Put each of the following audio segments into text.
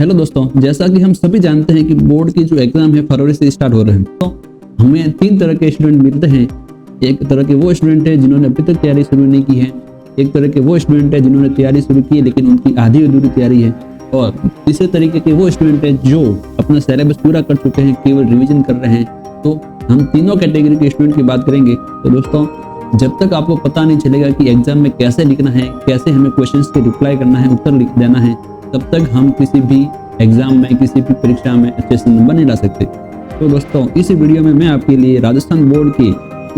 Hello दोस्तों, जैसा कि हम सभी जानते हैं कि बोर्ड की जो एग्जाम है फरवरी से स्टार्ट हो रहे हैं। तो हमें 3 तरह के स्टूडेंट मिलते हैं। एक तरह के वो स्टूडेंट है जिन्होंने अभी तक तैयारी शुरू नहीं की है। एक तरह के वो स्टूडेंट है जिन्होंने तैयारी शुरू की है लेकिन उनकी आधी अधूरी तैयारी है। और तीसरे तरीके के वो स्टूडेंट है जो अपना सिलेबस पूरा कर चुके हैं, केवल रिविजन कर रहे हैं। तो हम तीनों कैटेगरी के स्टूडेंट की बात करेंगे। तो दोस्तों, जब तक आपको पता नहीं चलेगा कि एग्जाम में कैसे लिखना है, कैसे हमें क्वेश्चंस के रिप्लाई करना है, उत्तर लिख देना है, तब तक हम किसी भी एग्जाम में, किसी भी परीक्षा में अच्छे से नंबर नहीं ला सकते। तो दोस्तों, इस वीडियो में मैं आपके लिए राजस्थान बोर्ड की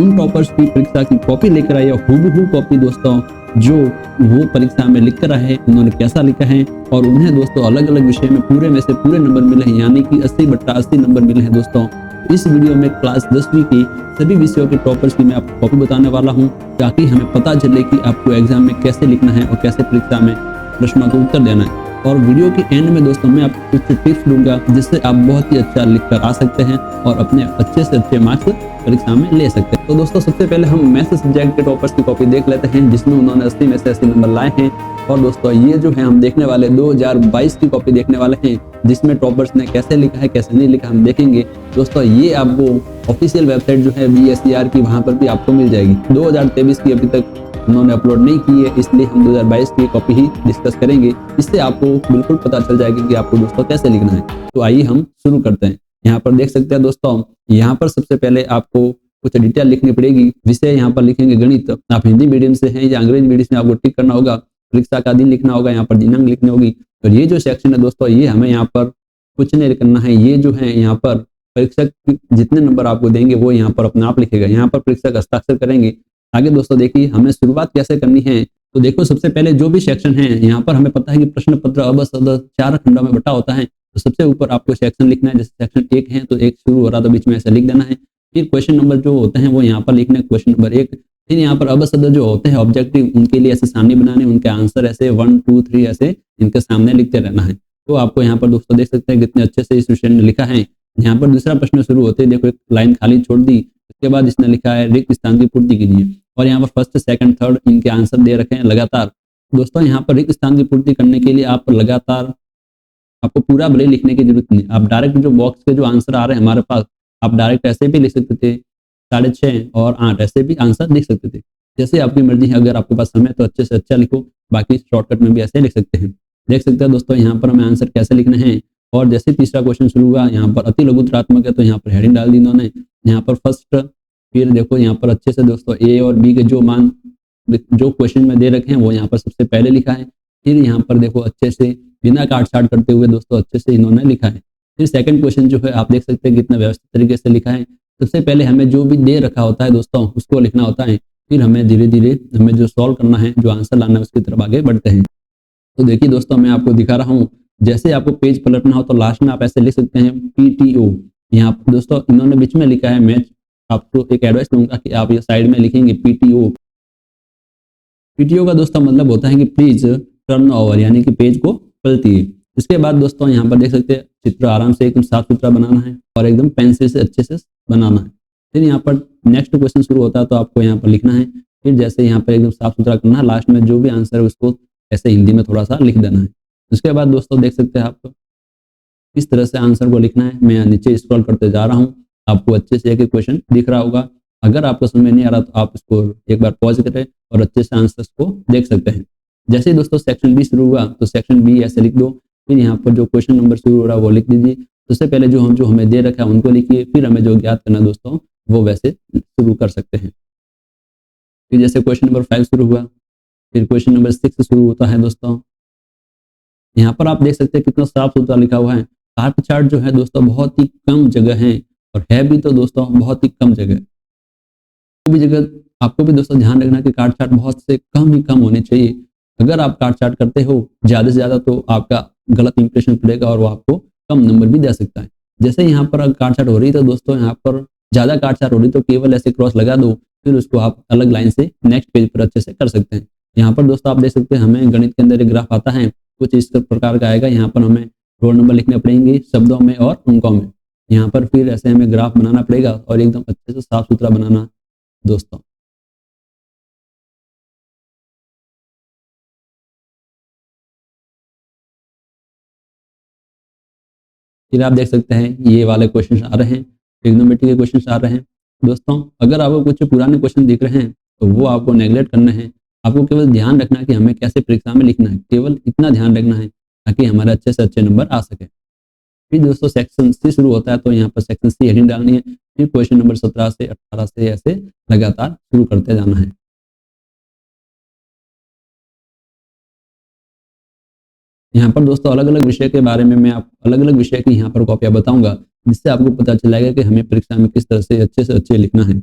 उन टॉपर्स की परीक्षा की कॉपी लेकर आया, हूबहू कॉपी दोस्तों, जो वो परीक्षा में लिख कर आए, उन्होंने कैसा लिखा है और उन्हें दोस्तों अलग अलग विषय में पूरे में से पूरे नंबर मिले हैं, यानी कि 80/80 नंबर मिले हैं दोस्तों। इस वीडियो में क्लास 10वीं की सभी विषयों के टॉपर्स की मैं आपको कॉपी बताने वाला हूं, ताकि हमें पता चले कि आपको एग्जाम में कैसे लिखना है और कैसे परीक्षा में प्रश्नों का उत्तर देना है। और वीडियो के एंड में दोस्तों मैं आपको कुछ टिप्स दूंगा जिससे आप बहुत ही अच्छा लिख कर आ सकते हैं और अपने अच्छे से अच्छे मार्क्स परीक्षा में ले सकते हैं। तो दोस्तों, सबसे पहले हम मैथ्स सब्जेक्ट के टॉपर्स की कॉपी देख लेते हैं, जिसमें उन्होंने 80 में से 80 नंबर लाए हैं। और दोस्तों, ये जो है हम देखने वाले 2022 की कॉपी देखने वाले हैं, जिसमें टॉपर्स ने कैसे लिखा है, कैसे नहीं लिखा, हम देखेंगे। दोस्तों, ये आपको ऑफिशियल वेबसाइट जो है BSER की, वहां पर भी आपको मिल जाएगी। 2023 की अभी तक उन्होंने अपलोड नहीं की है, इसलिए हम 2022 की कॉपी ही डिस्कस करेंगे। इससे आपको बिल्कुल पता चल जाएगा कि आपको दोस्तों कैसे लिखना है। तो आइए हम शुरू करते हैं। यहाँ पर देख सकते हैं दोस्तों, यहाँ पर सबसे पहले आपको कुछ डिटेल लिखनी पड़ेगी। विषय यहाँ पर लिखेंगे गणित। आप हिंदी मीडियम से हैं या अंग्रेजी मीडियम से, आपको टिक करना होगा। परीक्षा का दिन लिखना होगा, यहाँ पर दिनांक लिखनी होगी। और ये जो सेक्शन है दोस्तों, ये हमें यहाँ पर कुछ नहीं करना है। ये जो है यहाँ पर परीक्षक जितने नंबर आपको देंगे वो यहाँ पर अपने आप लिखेगा। यहाँ पर परीक्षक हस्ताक्षर करेंगे। आगे दोस्तों देखिए, हमें शुरुआत कैसे करनी है। तो देखो, सबसे पहले जो भी सेक्शन है, यहाँ पर हमें पता है कि प्रश्न पत्र अब सद 4 खंडों में बटा होता है। तो सबसे ऊपर आपको सेक्शन लिखना है। जैसे सेक्शन 1 है तो 1 शुरू हो रहा तो बीच में ऐसे लिख देना है। फिर क्वेश्चन नंबर जो होते हैं वो यहाँ पर लिखने, क्वेश्चन नंबर 1। फिर यहाँ पर अब सद जो होते हैं ऑब्जेक्टिव, उनके लिए ऐसे सारणी बनाने, उनके आंसर ऐसे 1 2 3 ऐसे इनके सामने लिखते रहना है। तो आपको यहाँ पर दोस्तों देख सकते हैं कितने अच्छे से इस विषय ने लिखा है। यहाँ पर दूसरा प्रश्न शुरू होते ही देखो एक लाइन खाली छोड़ दी। इसके बाद इसने लिखा है रिक्त स्थान की पूर्ति कीजिए। और यहाँ पर फर्स्ट, सेकंड, थर्ड इनके आंसर दे रखे हैं लगातार। दोस्तों, यहाँ पर रिक्त स्थान की पूर्ति करने के लिए आप लगातार, आपको पूरा भले लिखने की जरूरत नहीं। आप डायरेक्ट जो बॉक्स के जो आंसर आ रहे हैं हमारे पास, आप डायरेक्ट ऐसे भी लिख सकते थे। 6.5 और 8 ऐसे भी आंसर लिख सकते थे। जैसे आपकी मर्जी है, अगर आपके पास समय तो अच्छे से अच्छा लिखो, बाकी शॉर्टकट में भी ऐसे लिख सकते हैं। देख सकते हैं दोस्तों, यहाँ पर हमें आंसर कैसे लिखने हैं। और जैसे तीसरा क्वेश्चन शुरू हुआ, यहाँ पर अति लघुत्रात्मक है तो यहाँ पर हेडिंग डाल दी इन्होंने। यहाँ पर फर्स्ट, फिर देखो यहाँ पर अच्छे से दोस्तों A और B के जो मान जो क्वेश्चन में दे रखे हैं वो यहाँ पर सबसे पहले लिखा है। फिर यहाँ पर देखो अच्छे से बिना काट छाट करते हुए दोस्तों अच्छे से इन्होंने लिखा है। फिर सेकंड क्वेश्चन जो है आप देख सकते हैं कितना व्यवस्थित तरीके से लिखा है। सबसे पहले हमें जो भी दे रखा होता है दोस्तों उसको लिखना होता है। फिर हमें धीरे धीरे हमें जो सॉल्व करना है, जो आंसर लाना है, उसकी तरफ आगे बढ़ते हैं। तो देखिए दोस्तों, मैं आपको दिखा रहा हूँ। जैसे आपको पेज पलटना हो तो लास्ट में आप ऐसे लिख सकते हैं PTO। यहाँ पर दोस्तों इन्होंने बीच में लिखा है। मैं आपको एक एडवाइस दूंगा कि आप ये साइड में लिखेंगे PTO। PTO का दोस्तों मतलब होता है कि प्लीज टर्न ओवर, यानी कि पेज को पलटिए। इसके बाद दोस्तों यहाँ पर देख सकते हैं चित्र आराम से एकदम साफ सुथरा बनाना है और एकदम पेंसिल से अच्छे से बनाना है। फिर यहाँ पर नेक्स्ट क्वेश्चन शुरू होता है तो आपको यहाँ पर लिखना है। फिर जैसे यहाँ पर एकदम साफ सुथरा करना है, लास्ट में जो भी आंसर है उसको ऐसे हिंदी में थोड़ा सा लिख देना है। उसके बाद दोस्तों देख सकते हैं आप किस तरह से आंसर को लिखना है। मैं नीचे स्क्रॉल करते जा रहा हूँ, आपको अच्छे से एक एक क्वेश्चन दिख रहा होगा। अगर आपको समझ में नहीं आ रहा तो आप इसको एक बार पॉज करें और अच्छे से आंसर्स को देख सकते हैं। जैसे ही दोस्तों सेक्शन B शुरू हुआ तो सेक्शन B ऐसे लिख दो। फिर यहाँ पर जो क्वेश्चन नंबर शुरू हो रहा है वो लिख दीजिए। सबसे पहले जो हमें दे रखा है उनको लिखिए, फिर हमें जो ज्ञात करना दोस्तों वो वैसे शुरू कर सकते हैं। फिर जैसे क्वेश्चन नंबर 5 शुरू हुआ, फिर क्वेश्चन नंबर 6 शुरू होता है दोस्तों। यहाँ पर आप देख सकते हैं कितना साफ सुथरा लिखा हुआ है। काट चार्ट जो है दोस्तों बहुत ही कम जगह है, और है भी तो दोस्तों बहुत ही कम जगह। कोई भी जगह आपको भी दोस्तों ध्यान रखना कि काट चार्ट बहुत से कम ही कम होने चाहिए। अगर आप काट चार्ट करते हो ज्यादा से ज्यादा तो आपका गलत इंप्रेशन पड़ेगा और वो आपको कम नंबर भी दे सकता है। जैसे यहाँ पर काट चार्ट हो रही है तो दोस्तों यहाँ पर ज्यादा काट चार्ट हो रही तो केवल ऐसे क्रॉस लगा दो, फिर उसको आप अलग लाइन से नेक्स्ट पेज पर अच्छे से कर सकते हैं। यहाँ पर दोस्तों आप देख सकते हैं हमें गणित के अंदर एक ग्राफ आता है, कुछ इस प्रकार का आएगा। यहाँ पर हमें रोल नंबर लिखने पड़ेंगे शब्दों में और अंकों में। यहाँ पर फिर ऐसे हमें ग्राफ बनाना पड़ेगा और एकदम अच्छे से साफ सुथरा बनाना दोस्तों। फिर आप देख सकते हैं ये वाले क्वेश्चन आ रहे हैं, ट्रिग्नोमेट्री के क्वेश्चन आ रहे हैं। दोस्तों अगर आपको कुछ पुराने क्वेश्चन दिख रहे हैं तो वो आपको नेगलेक्ट करना है। आपको केवल ध्यान रखना है कि हमें कैसे परीक्षा में लिखना है, केवल इतना ध्यान रखना है ताकि हमारे अच्छे से अच्छे नंबर आ सके। फिर दोस्तों सेक्शन सी शुरू होता है, तो यहाँ पर सेक्शन सी हेडिंग डालनी है। फिर क्वेश्चन नंबर 17 से 18 से ऐसे लगातार शुरू करते जाना है। यहाँ पर दोस्तों अलग अलग विषय के बारे में मैं आप अलग अलग विषय की यहाँ पर कॉपियां बताऊंगा, जिससे आपको पता चलेगा कि हमें परीक्षा में किस तरह से अच्छे लिखना है।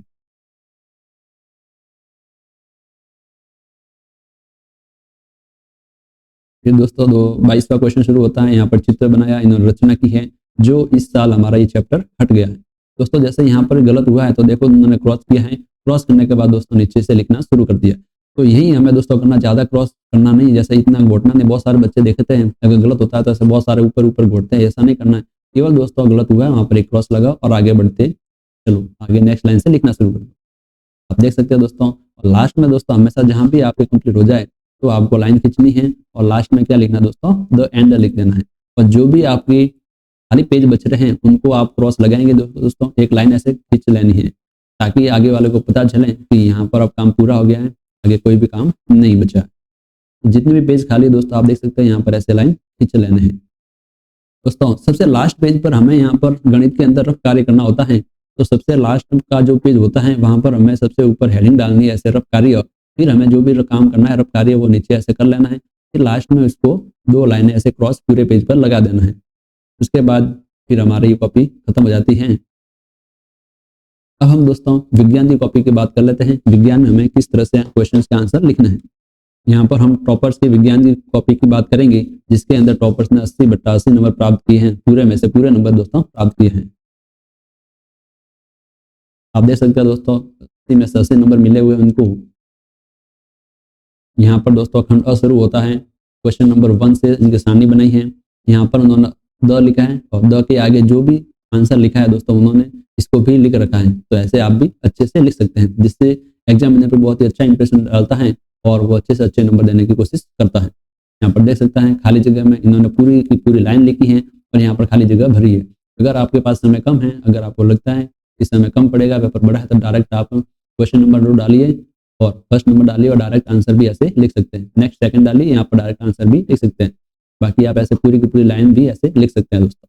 फिर दोस्तों 22वां क्वेश्चन शुरू होता है। यहाँ पर चित्र बनाया, इन्होंने रचना की है, जो इस साल हमारा ये चैप्टर हट गया है। दोस्तों जैसे यहाँ पर गलत हुआ है तो देखो उन्होंने क्रॉस किया है, क्रॉस करने के बाद दोस्तों नीचे से लिखना शुरू कर दिया। तो यही हमें दोस्तों करना, ज्यादा क्रॉस करना नहीं। जैसे इतना घोटना नहीं, बहुत सारे बच्चे देखते हैं अगर गलत होता है तो ऐसे बहुत सारे ऊपर ऊपर घोटते हैं, ऐसा नहीं करना है। केवल दोस्तों गलत हुआ है वहां पर एक क्रॉस लगाओ और आगे बढ़ते चलो, आगे नेक्स्ट लाइन से लिखना शुरू कर दो। आप देख सकते हैं दोस्तों। और लास्ट में दोस्तों हमेशा जहां भी आपके कंप्लीट हो जाए तो आपको लाइन खींचनी है और लास्ट में क्या लिखना है दोस्तों, द एंड लिख देना है। और जो भी आपकी खाली पेज बच रहे हैं उनको आप क्रॉस लगाएंगे दोस्तों, एक लाइन ऐसे खींच लेनी है ताकि आगे वाले को पता चले कि यहाँ पर अब काम पूरा हो गया है, आगे कोई भी काम नहीं बचा। जितने भी पेज खाली दोस्तों आप देख सकते हैं यहाँ पर ऐसे लाइन खींच लेने हैं। दोस्तों सबसे लास्ट पेज पर हमें यहाँ पर गणित के अंदर रफ कार्य करना होता है, तो सबसे लास्ट का जो पेज होता है वहां पर हमें सबसे ऊपर हेडिंग डालनी है ऐसे रफ कार्य। फिर हमें जो भी काम करना है रफ कार्य वो नीचे ऐसे कर लेना है। फिर लास्ट में इसको 2 लाइनें ऐसे क्रॉस पूरे पेज पर लगा देना है। उसके बाद फिर हमारी ये कॉपी खत्म हो जाती है। अब हम दोस्तों विज्ञान की कॉपी की बात कर लेते हैं। विज्ञान में हमें किस तरह से क्वेश्चन के आंसर लिखना है। यहाँ पर हम टॉपर्स के विज्ञान की कॉपी की बात करेंगे, जिसके अंदर टॉपर्स ने 80/80 नंबर प्राप्त किए हैं, पूरे में से पूरे नंबर दोस्तों प्राप्त किए हैं। आप देख सकते हैं दोस्तों 80 में से 80 नंबर मिले हुए उनको। यहाँ पर दोस्तों खंड अ शुरू होता है, क्वेश्चन नंबर 1 से इनकी सारणी बनाई है। यहाँ पर उन्होंने द लिखा है और द के आगे जो भी आंसर लिखा है दोस्तों उन्होंने इसको भी लिख रखा है। तो ऐसे आप भी अच्छे से लिख सकते हैं, जिससे एग्जामिनर पर बहुत ही अच्छा इंप्रेशन डालता है और वो अच्छे से अच्छे नंबर देने की कोशिश करता है। यहाँ पर देख सकते हैं खाली जगह में इन्होंने पूरी की पूरी लाइन लिखी है और यहाँ पर खाली जगह भरी है। अगर आपके पास समय कम है, अगर आपको लगता है कि समय कम पड़ेगा, पेपर बड़ा है, तो डायरेक्ट आप क्वेश्चन नंबर 2 डालिए और फर्स्ट नंबर डालिए और डायरेक्ट आंसर भी ऐसे लिख सकते हैं। नेक्स्ट सेकंड डालिए, यहाँ पर डायरेक्ट आंसर भी लिख सकते हैं। बाकी आप ऐसे पूरी की पूरी लाइन भी ऐसे लिख सकते हैं दोस्तों।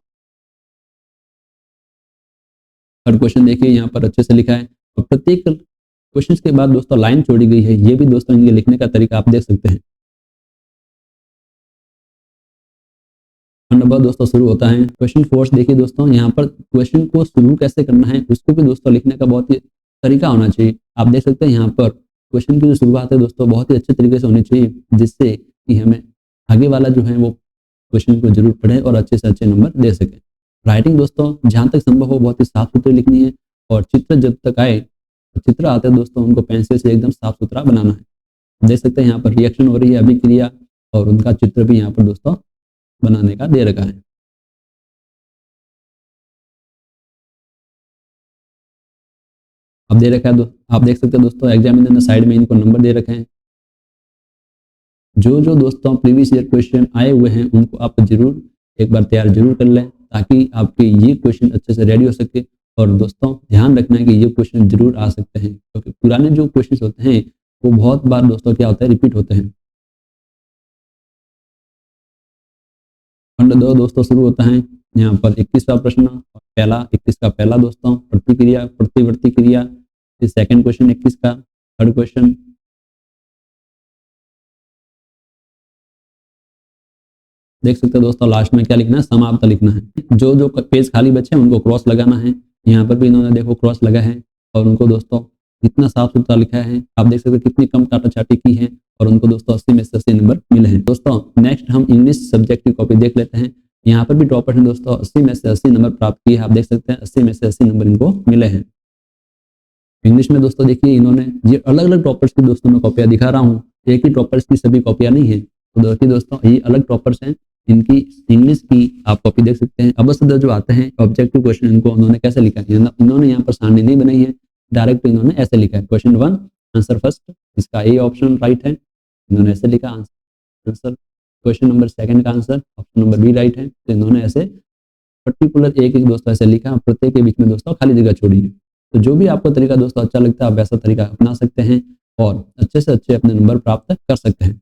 हर क्वेश्चन देखिए यहाँ पर अच्छे से लिखा है और प्रत्येक क्वेश्चन के बाद दोस्तों लाइन छोड़ी गई है। ये भी दोस्तों इनके लिखने का तरीका आप देख सकते हैं। नंबर दोस्तों शुरू होता है क्वेश्चन फोर्स। देखिए दोस्तों यहाँ पर क्वेश्चन को शुरू कैसे करना है उसको भी दोस्तों लिखने का बहुत ही तरीका होना चाहिए। आप देख सकते हैं यहाँ पर क्वेश्चन की जो शुरुआत है दोस्तों बहुत ही अच्छे तरीके से होनी चाहिए, जिससे कि हमें आगे वाला जो है वो क्वेश्चन को जरूर पढ़े और अच्छे से अच्छे नंबर दे सके। राइटिंग दोस्तों जहाँ तक संभव हो बहुत ही साफ सुथरी लिखनी है और चित्र जब तक आए, चित्र आते हैं दोस्तों उनको पेंसिल से एकदम साफ सुथरा बनाना है। देख सकते हैं यहाँ पर रिएक्शन हो रही है, अभिक्रिया, और उनका चित्र भी यहाँ पर दोस्तों बनाने का दे रखा है। अब दे रखा है आप देख सकते हैं दोस्तों एग्जामिनर ने साइड में इनको नंबर दे रखे हैं। जो जो दोस्तों प्रीवियस ईयर क्वेश्चन आए हुए हैं उनको आप जरूर एक बार तैयार जरूर कर लें, ताकि आपके ये क्वेश्चन अच्छे से रेडी हो सके। और दोस्तों ध्यान रखना है कि ये क्वेश्चन जरूर आ सकते हैं, क्योंकि पुराने जो क्वेश्चन होते हैं वो बहुत बार दोस्तों क्या होता है, रिपीट होते हैं। खंड 2 दोस्तों शुरू होता है यहाँ पर 21वां प्रश्न, पहला 21 का पहला दोस्तों प्रतिक्रिया प्रतिवर्ती क्रिया। फिर सेकंड क्वेश्चन 21 का, थर्ड क्वेश्चन देख सकते हैं दोस्तों लास्ट में क्या लिखना है, समाप्त लिखना है। जो जो पेज खाली बचे हैं उनको क्रॉस लगाना है। यहाँ पर भी इन्होंने देखो क्रॉस लगा है और उनको दोस्तों इतना साफ सुथरा लिखा है। आप देख सकते हैं कितनी कम काटाछाटी की है और उनको दोस्तों 80 में से 80 नंबर मिले हैं। दोस्तों नेक्स्ट हम इंग्लिश सब्जेक्ट की कॉपी देख लेते हैं। यहाँ पर भी टॉपर हैं दोस्तों, 80 में से 80 नंबर प्राप्त किए। आप देख सकते हैं 80 में से 80 नंबर इनको मिले हैं। इंग्लिश में दोस्तों देखिए इन्होंने ये अलग अलग टॉपर्स की दोस्तों मैं कॉपियां दिखा रहा हूँ, एक ही टॉपर्स की सभी कॉपियां नहीं है। तो देखिए दोस्तों ये अलग टॉपर्स हैं, इनकी इंग्लिश की आप कॉपी देख सकते हैं। अवश्य जो आते हैं ऑब्जेक्टिव क्वेश्चन इनको उन्होंने कैसे लिखा है, इन्होंने यहाँ पर सारणी नहीं बनाई है, डायरेक्ट इन्होंने ऐसे लिखा है। क्वेश्चन 1 आंसर फर्स्ट, इसका ए ऑप्शन राइट है, इन्होंने ऐसे लिखा आंसर। क्वेश्चन नंबर सेकंड का answer option number B right है, तो इन्होंने ऐसे पर्टिकुलर एक एक दोस्तों ऐसे लिखा, प्रत्येक के बीच में दोस्तों खाली जगह छोड़िए। तो जो भी आपको तरीका दोस्तों अच्छा लगता है आप वैसा तरीका अपना सकते हैं और अच्छे से अच्छे अपने नंबर प्राप्त कर सकते हैं।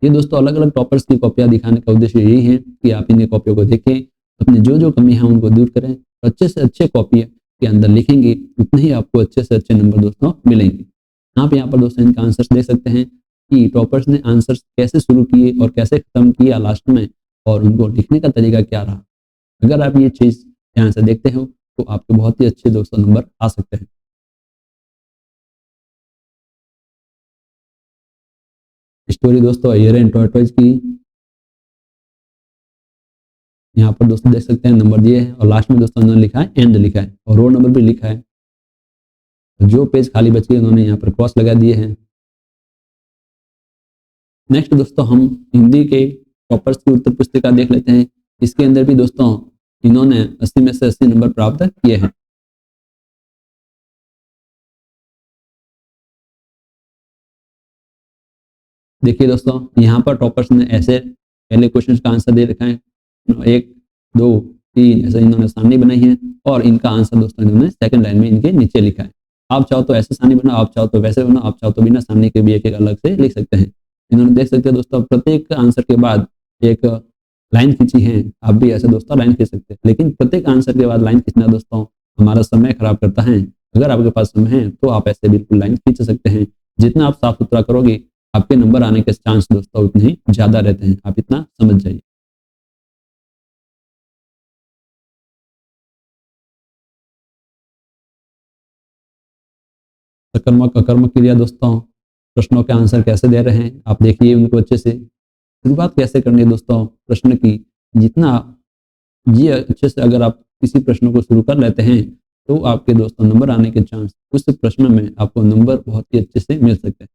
ये दोस्तों अलग अलग टॉपर्स की कॉपियां दिखाने का उद्देश्य यही है कि आप इनकी कॉपियों को देखें, अपनी जो जो कमी है उनको दूर करें, अच्छे से अच्छे कॉपी के अंदर लिखेंगे उतने ही आपको अच्छे से अच्छे नंबर दोस्तों मिलेंगे। आप यहाँ पर दोस्तों इनका आंसर्स देख सकते हैं कि टॉपर्स ने आंसर्स कैसे शुरू किए और कैसे खत्म किया लास्ट में, और उनको लिखने का तरीका क्या रहा। अगर आप ये चीज़ ध्यान से देखते हो तो आपके बहुत ही अच्छे दोस्तों नंबर आ सकते हैं। स्टोरी दोस्तों हियर एंड टॉर्टोइज की, यहाँ पर दोस्तों देख सकते हैं नंबर दिए हैं और लास्ट में दोस्तों उन्होंने लिखा है एंड लिखा है और रोल नंबर भी लिखा है। जो पेज खाली बच गए उन्होंने यहाँ पर क्रॉस लगा दिए हैं। नेक्स्ट दोस्तों हम हिंदी के टॉपर्स की उत्तर पुस्तिका देख लेते हैं। इसके अंदर भी दोस्तों इन्होंने 80 में से 80 नंबर प्राप्त किए हैं। देखिए दोस्तों यहाँ पर टॉपर्स ने ऐसे पहले क्वेश्चन का आंसर दे रखा है, 1 2 3 ऐसे इन्होंने सारणी बनाई है और इनका आंसर दोस्तों इन्होंने सेकंड लाइन में इनके नीचे लिखा है। आप चाहो तो ऐसे सारणी बनाओ, आप चाहो तो वैसे बनाओ, आप चाहो तो बिना सारणी के भी एक एक अलग से लिख सकते हैं। इन्होंने देख सकते हैं दोस्तों प्रत्येक आंसर के बाद एक लाइन खींची है। आप भी ऐसे दोस्तों लाइन खींच सकते हैं, लेकिन प्रत्येक आंसर के बाद लाइन खींचना दोस्तों हमारा समय खराब करता है। अगर आपके पास समय है तो आप ऐसे बिल्कुल लाइन खींच सकते हैं। जितना आप साफ सुथरा करोगे आपके नंबर आने के चांस दोस्तों उतने ही ज़्यादा रहते हैं। आप इतना समझ जाइए। सकर्मक अकर्मक क्रिया दोस्तों, प्रश्नों के आंसर कैसे दे रहे हैं आप देखिए उनको अच्छे से। शुरुआत कैसे करनी है दोस्तों प्रश्न की, जितना ये अच्छे से अगर आप किसी प्रश्न को शुरू कर लेते हैं तो आपके दोस्तों नंबर आने के चांस उस प्रश्न में आपको नंबर बहुत ही अच्छे से मिल सकते हैं।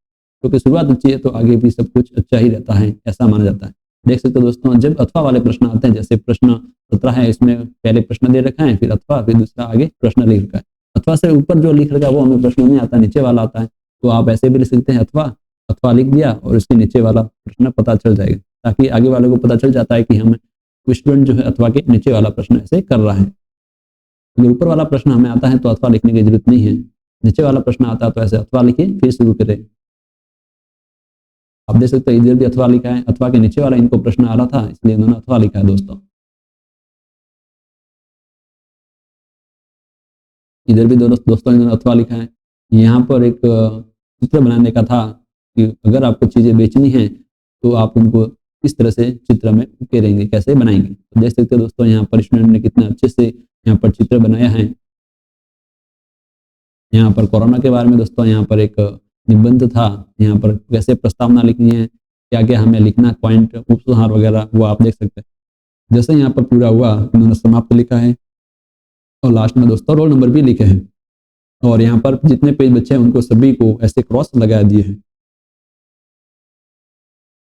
क्योंकि शुरुआत अच्छी है तो आगे भी सब कुछ अच्छा ही रहता है, ऐसा माना जाता है। देख सकते हो दोस्तों जब अथवा वाले प्रश्न आते हैं, जैसे प्रश्न 17 है, इसमें पहले प्रश्न दे रखा है फिर अथवा फिर दूसरा आगे प्रश्न लिख रखा है। अथवा से ऊपर जो लिख रखा है वो हमें प्रश्न नहीं आता, नीचे वाला आता है। तो आप ऐसे भी लिख सकते हैं अथवा, अथवा लिख दिया और उसके नीचे वाला प्रश्न पता चल जाएगा, ताकि आगे वाले को पता चल जाता है कि हमें स्टूडेंट जो है अथवा के नीचे वाला प्रश्न ऐसे कर रहा है। अगर ऊपर वाला प्रश्न हमें आता है तो अथवा लिखने की जरूरत नहीं है, नीचे वाला प्रश्न आता है तो ऐसे अथवा लिखिए फिर शुरू करें। आप देख सकते हैं इधर भी अथवा लिखा है, अथवा के नीचे वाला इनको प्रश्न आ रहा था इसलिए इन्होंने अथवा लिखा है दोस्तों। इधर भी दोस्तों इन्होंने अथवा लिखा है। यहाँ पर एक चित्र बनाने का था कि अगर आपको चीज़ें बेचनी है तो आप उनको किस तरह से चित्र में उकेरेंगे, कैसे बनाएंगे। तो देख सकते हो दोस्तों यहाँ पर स्टूडेंट ने कितना अच्छे से यहाँ पर चित्र बनाया है। यहाँ पर कोरोना के बारे में दोस्तों यहाँ पर एक निबंध था, यहाँ पर कैसे प्रस्तावना लिखनी है, क्या क्या हमें लिखना, पॉइंट उपसंहार वगैरह वो आप देख सकते हैं। जैसे यहाँ पर पूरा हुआ इन्होंने समाप्त लिखा है और लास्ट में दोस्तों रोल नंबर भी लिखे हैं और यहाँ पर जितने पेज बचे हैं उनको सभी को ऐसे क्रॉस लगा दिए हैं।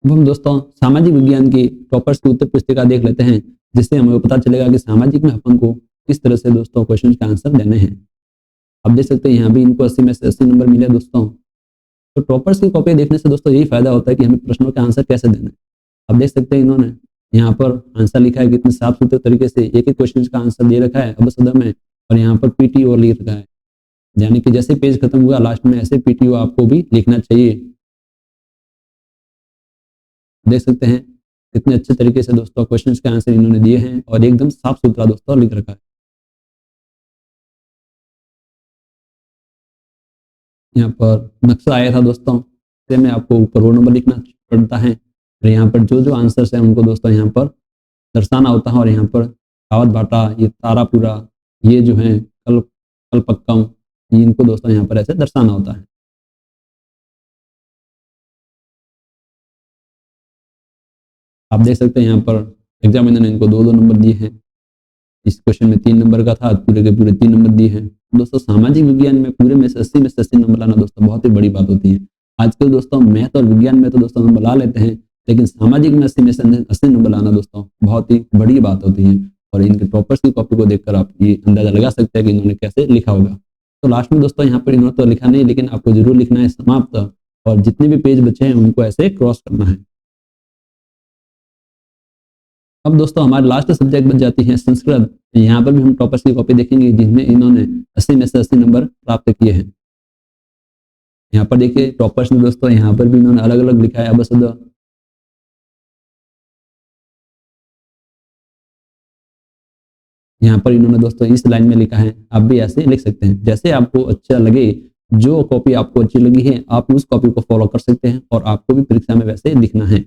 अब हम दोस्तों सामाजिक विज्ञान की टॉपर्स की उत्तर पुस्तिका देख लेते हैं, जिससे हमें पता चलेगा कि सामाजिक में अपन को किस तरह से दोस्तों क्वेश्चन का आंसर देने हैं। आप देख सकते हैं यहाँ भी इनको 80 में से 80 नंबर मिले दोस्तों। तो टॉपर्स की कॉपी देखने से दोस्तों यही फायदा होता है कि हमें प्रश्नों के आंसर कैसे देना है। आप देख सकते हैं इन्होंने यहाँ पर आंसर लिखा है कितने साफ सुथरे तरीके से, एक एक क्वेश्चन का आंसर दे रखा है अबसद में और यहाँ पर पीटीओ लिख रखा है, यानी कि जैसे पेज खत्म हुआ लास्ट में ऐसे पीटीओ आपको भी लिखना चाहिए। देख सकते हैं कितने अच्छे तरीके से दोस्तों क्वेश्चन के आंसर इन्होंने दिए हैं और एकदम साफ सुथरा दोस्तों लिख रखा है। यहाँ पर नक्शा आया था दोस्तों, इससे में आपको ऊपर रोल नंबर लिखना पड़ता है और यहाँ पर जो जो आंसर्स हैं उनको दोस्तों यहाँ पर दर्शाना होता है। और यहाँ पर कावत भाटा, ये तारापुरा, ये जो है कलपक्कम, इनको दोस्तों यहाँ पर ऐसे दर्शाना होता है। आप देख सकते हैं यहाँ पर एग्जामिनर ने इनको 2-2 नंबर दिए हैं। इस क्वेश्चन में 3 नंबर का था, पूरे के पूरे 3 नंबर दिए हैं। दोस्तों सामाजिक विज्ञान में पूरे में से 80 में से 80 नंबर लाना दोस्तों बहुत ही बड़ी बात होती है। आजकल दोस्तों मैथ और विज्ञान में तो दोस्तों नंबर ला लेते हैं, लेकिन सामाजिक में 80 में से 80 नंबर लाना दोस्तों बहुत ही बड़ी बात होती है। और इनके टॉपर्स की कॉपी को देखकर आप ये अंदाजा लगा सकते हैं कि इन्होंने कैसे लिखा होगा। तो लास्ट में दोस्तों यहाँ पर इन्होंने तो लिखा नहीं, लेकिन आपको जरूर लिखना है समाप्त, और जितने भी पेज बचे हैं उनको ऐसे क्रॉस करना है। अब दोस्तों हमारे लास्ट सब्जेक्ट बन जाती है संस्कृत। यहाँ पर भी हम टॉपर्स की कॉपी देखेंगे जिनमें इन्होंने 80 में से 80 नंबर प्राप्त किए हैं। यहाँ पर देखिए टॉपर्स में दोस्तों यहाँ पर भी इन्होंने अलग अलग लिखा है अबसद। यहाँ पर इन्होंने दोस्तों इस लाइन में लिखा है, आप भी ऐसे लिख सकते हैं जैसे आपको अच्छा लगे। जो कॉपी आपको अच्छी लगी है आप उस कॉपी को फॉलो कर सकते हैं और आपको भी परीक्षा में वैसे लिखना है।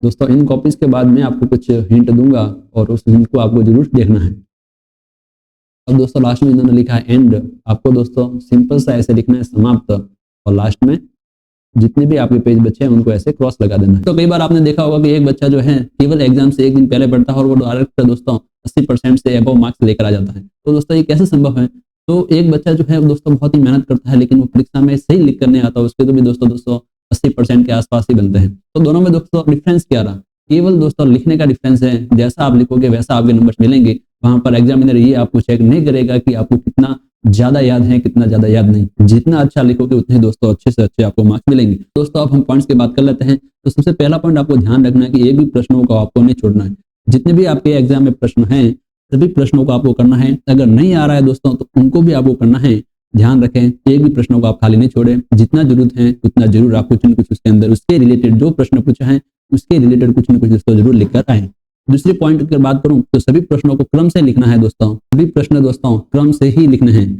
दोस्तों इन कॉपीज के बाद मैं आपको कुछ हिंट दूंगा और उस हिंट को आपको जरूर देखना है। अब दोस्तों लास्ट में इन्होंने लिखा है एंड। आपको दोस्तों सिंपल सा ऐसे लिखना है समाप्त, और लास्ट में जितने भी आपके पेज बचे हैं उनको ऐसे क्रॉस लगा देना है। तो कई बार आपने देखा होगा कि एक बच्चा जो है केवल एग्जाम से एक दिन पहले पढ़ता है और वो डायरेक्ट दोस्तों 80% से अबव मार्क्स लेकर आ जाता है। तो दोस्तों ये कैसे संभव है? तो एक बच्चा जो है दोस्तों बहुत ही मेहनत करता है लेकिन वो परीक्षा में सही लिख कर नहीं आता, उसके तो भी दोस्तों 80% के आसपास ही बनते हैं। तो दोनों में दोस्तों डिफरेंस क्या रहा? केवल दोस्तों लिखने का डिफरेंस है। जैसा आप लिखोगे वैसा आपके नंबर मिलेंगे। वहां पर एग्जामिनर ये आपको चेक नहीं करेगा कि आपको कितना ज्यादा याद है कितना ज्यादा याद नहीं। जितना अच्छा लिखोगे उतने दोस्तों अच्छे से अच्छे आपको मार्क्स मिलेंगे। दोस्तों अब हम पॉइंट्स की बात कर लेते हैं। तो सबसे पहला पॉइंट आपको ध्यान रखना है कि एक भी प्रश्नों को आपको नहीं छोड़ना है। जितने भी आपके एग्जाम में प्रश्न हैं सभी प्रश्नों को आपको करना है। अगर नहीं आ रहा है दोस्तों तो उनको भी आपको करना है। ध्यान रखें एक भी प्रश्नों को आप खाली नहीं छोड़े। जितना जरूरत है उतना जरूर आप कुछ न कुछ उसके अंदर उसके रिलेटेड जो प्रश्न पूछा है उसके रिलेटेड कुछ न कुछ दोस्तों जरूर लिखकर आए। दूसरी पॉइंट की बात करूं तो सभी प्रश्नों को क्रम से लिखना है दोस्तों। सभी प्रश्न दोस्तों क्रम से ही लिखने हैं।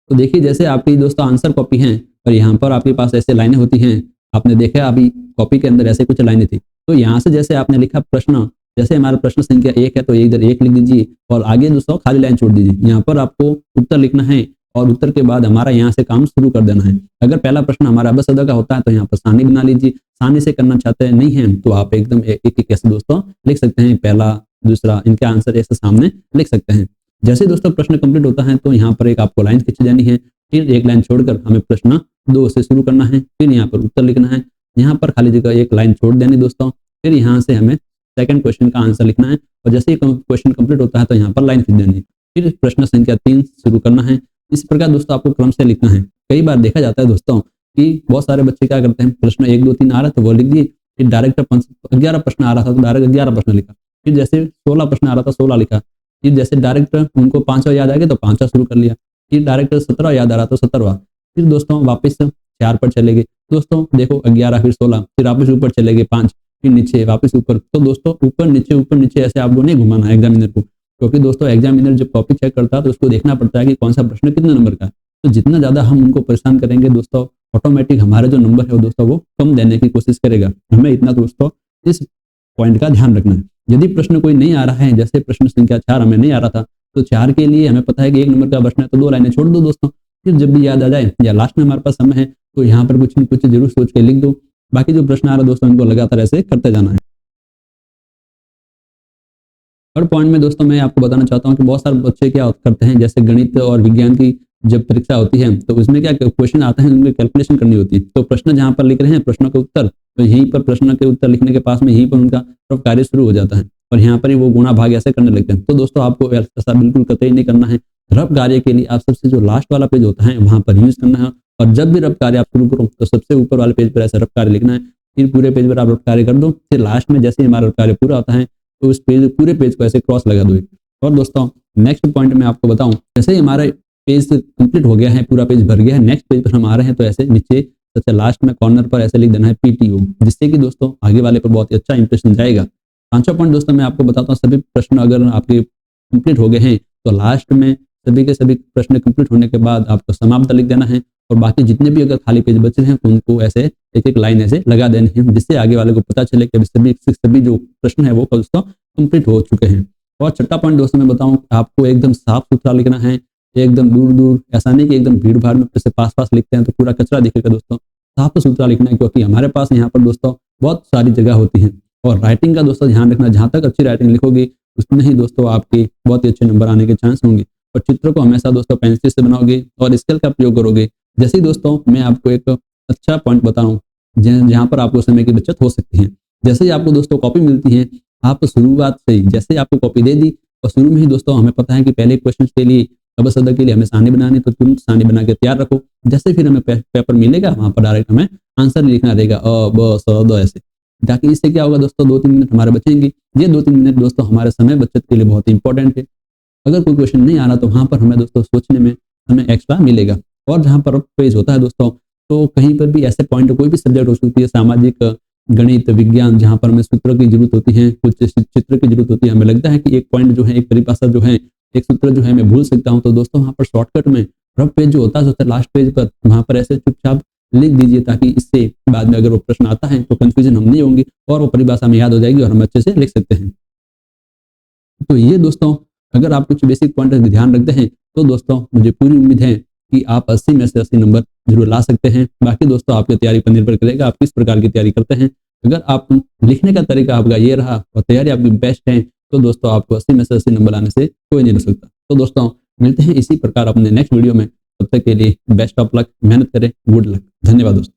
तो देखिए जैसे आपकी दोस्तों आंसर कॉपी है और यहाँ पर आपके पास ऐसे लाइनें होती हैं। आपने देखा अभी कॉपी के अंदर ऐसे कुछ लाइनें थी। तो यहाँ से जैसे आपने लिखा प्रश्न, जैसे हमारा प्रश्न संख्या 1 है तो इधर 1 लिख दीजिए और आगे दोस्तों खाली लाइन छोड़ दीजिए। यहाँ पर आपको उत्तर लिखना है और उत्तर के बाद हमारा यहाँ से काम शुरू कर देना है। अगर पहला प्रश्न हमारा अबसदा का होता है तो यहाँ पर सानी बना लीजिए। सानी से करना चाहते हैं नहीं है तो आप एकदम एक एक ऐसे दोस्तों लिख सकते हैं। पहला दूसरा इनके आंसर ऐसे सामने लिख सकते हैं। जैसे दोस्तों प्रश्न कंप्लीट होता है तो यहाँ पर एक आपको लाइन खींच देनी है। फिर एक लाइन छोड़कर हमें प्रश्न 2 से शुरू करना है। फिर यहाँ पर उत्तर लिखना है। यहाँ पर खाली जगह एक लाइन छोड़ देनी दोस्तों। फिर यहाँ से हमें सेकंड क्वेश्चन का आंसर लिखना है और जैसे ही क्वेश्चन कंप्लीट होता है तो यहाँ पर लाइन खींच देनी है। फिर प्रश्न संख्या 3 शुरू करना है। इस प्रकार दोस्तों आपको क्रम से लिखना है। कई बार देखा जाता है दोस्तों कि बहुत सारे बच्चे क्या करते हैं, प्रश्न 1 2 3 आ रहा था वो लिख दिए। फिर डायरेक्ट 11 प्रश्न आ रहा था तो डायरेक्ट 11 प्रश्न लिखा। फिर जैसे 16 प्रश्न आ रहा था 16 लिखा। फिर जैसे डायरेक्ट उनको 5वां याद आ गया तो 5वां शुरू कर लिया। फिर डायरेक्ट 17वां याद आ रहा तो 17वां। फिर दोस्तों वापस 4 पर चले गए। दोस्तों देखो 11 फिर 16 फिर वापस ऊपर चले गए 5 फिर नीचे वापस ऊपर। तो दोस्तों ऊपर नीचे ऐसे आपको नहीं घुमाना है एग्जामिनर को, क्योंकि दोस्तों एग्जामिनर जब कॉपी चेक करता है तो उसको देखना पड़ता है कि कौन सा प्रश्न कितने नंबर का है। तो जितना ज्यादा हम उनको परेशान करेंगे दोस्तों ऑटोमेटिक हमारे जो नंबर है वो दोस्तों वो कम देने की कोशिश करेगा। हमें इतना दोस्तों इस पॉइंट का ध्यान रखना है। यदि प्रश्न कोई नहीं आ रहा है, जैसे प्रश्न संख्या 4 हमें नहीं आ रहा था तो 4 के लिए हमें पता है कि 1 नंबर का प्रश्न है तो 2 लाइनें छोड़ दो दोस्तों। फिर जब भी याद आ जाए या लास्ट में हमारे पास समय है तो यहाँ पर कुछ न कुछ जरूर सोच के लिख दो। बाकी जो प्रश्न आ रहा है दोस्तों इनको लगातार ऐसे करते जाना है। थर्ड पॉइंट में दोस्तों मैं आपको बताना चाहता हूँ कि बहुत सारे बच्चे क्या करते हैं, जैसे गणित और विज्ञान की जब परीक्षा होती है तो उसमें क्या क्वेश्चन आते हैं उनकी कैलकुलेशन करनी होती है। तो प्रश्न जहाँ पर लिख रहे हैं प्रश्नों के उत्तर, तो यहीं पर प्रश्न के उत्तर लिखने के पास में यहीं पर उनका कार्य शुरू हो जाता है और यहाँ पर ही वो गुणा भाग ऐसे करने लगते हैं। तो दोस्तों आपको ऐसा बिल्कुल कतई नहीं करना है। रफ कार्य के लिए आप सबसे जो लास्ट वाला पेज होता है वहां पर यूज करना है और जब भी रफ कार्य आप शुरू करो तो सबसे ऊपर वाले पेज पर ऐसा रफ कार्य लिखना है। फिर पूरे पेज पर आप रफ कार्य कर दो। फिर लास्ट में जैसे हमारा रफ कार्य पूरा होता है तो उस पेज पूरे पेज को ऐसे क्रॉस लगा दो। और दोस्तों नेक्स्ट पॉइंट में आपको बताऊं, जैसे ही हमारा पेज कंप्लीट हो गया है, पूरा पेज भर गया है, नेक्स्ट पेज पर हम आ रहे हैं तो ऐसे नीचे सबसे लास्ट में कॉर्नर पर ऐसे लिख देना है पीटीओ, जिससे कि दोस्तों आगे वाले पर बहुत ही अच्छा इंप्रेशन जाएगा। पांचवा पॉइंट दोस्तों मैं आपको बताता हूँ, सभी प्रश्न अगर आपके कंप्लीट हो गए हैं तो लास्ट में सभी के सभी प्रश्न कंप्लीट होने के बाद आपको समाप्त लिख देना है और बाकी जितने भी अगर खाली पेज बचे हैं उनको ऐसे एक एक लाइन ऐसे लगा देनी है, जिससे आगे वाले को पता चले कि सभी जो प्रश्न है वो दोस्तों कंप्लीट हो चुके हैं। और छठा पॉइंट दोस्तों मैं बताऊं, आपको एकदम साफ सुथरा लिखना है, एकदम दूर दूर, ऐसा नहीं कि एकदम भीड़ भाड़ में जैसे पास पास लिखते हैं तो पूरा कचरा दिखेगा दोस्तों। साफ सुथरा लिखना है, क्योंकि हमारे पास यहाँ पर दोस्तों बहुत सारी जगह होती है और राइटिंग का दोस्तों ध्यान रखना, जहाँ तक अच्छी राइटिंग लिखोगे उसमें ही दोस्तों आपके बहुत ही अच्छे नंबर आने के चांस होंगे। और चित्र को हमेशा दोस्तों पेंसिल से बनाओगे और स्केल का प्रयोग करोगे। जैसे ही दोस्तों मैं आपको एक अच्छा पॉइंट बताऊं जहाँ पर आपको समय की बचत हो सकती है। जैसे ही आपको दोस्तों कॉपी मिलती है, आप शुरुआत से ही जैसे आपको कॉपी दे दी और शुरू में ही दोस्तों हमें पता है कि पहले क्वेश्चन के लिए अबसदा के लिए हमें सारणी बनानी, तो तुरंत सारणी बना के तैयार रखो। जैसे फिर हमें पेपर मिलेगा वहां पर डायरेक्ट हमें आंसर लिखना रहेगा अ ब स द ऐसे, ताकि इससे क्या होगा दोस्तों 2-3 मिनट हमारे बचेंगे। ये 2-3 मिनट दोस्तों हमारे समय बचत के लिए बहुत इंपॉर्टेंट है। अगर कोई क्वेश्चन नहीं आ रहा तो वहां पर हमें दोस्तों सोचने में हमें एक्स्ट्रा मिलेगा। और जहां पर पेज होता है दोस्तों, तो कहीं पर भी ऐसे पॉइंट, कोई भी सब्जेक्ट हो सकती है, सामाजिक, गणित, विज्ञान, जहां पर हमें सूत्र की जरूरत होती है, कुछ चित्र की जरूरत होती है, हमें लगता है कि एक पॉइंट जो है, एक परिभाषा जो है, एक सूत्र जो है मैं भूल सकता हूं, तो दोस्तों वहां पर शॉर्टकट में रफ पेज जो होता है लास्ट पेज पर, वहां पर ऐसे चुपचाप लिख दीजिए, ताकि इससे बाद में अगर वो प्रश्न आता है तो कंफ्यूजन हम नहीं होंगे और वो परिभाषा में याद हो जाएगी और हम अच्छे से लिख सकते हैं। तो ये दोस्तों, अगर आप कुछ बेसिक पॉइंट ध्यान रखते हैं तो दोस्तों मुझे पूरी उम्मीद है कि आप 80 में से 80 नंबर जरूर ला सकते हैं। बाकी दोस्तों आपकी तैयारी पर निर्भर करेगा, आप किस प्रकार की तैयारी करते हैं। अगर आप लिखने का तरीका आपका ये रहा और तैयारी आपकी बेस्ट है, तो दोस्तों आपको 80 में से 80 नंबर लाने से कोई नहीं रोक सकता। तो दोस्तों मिलते हैं इसी प्रकार अपने नेक्स्ट वीडियो में, तब तक के लिए बेस्ट ऑफ लक, मेहनत करें, गुड लक, धन्यवाद दोस्तों।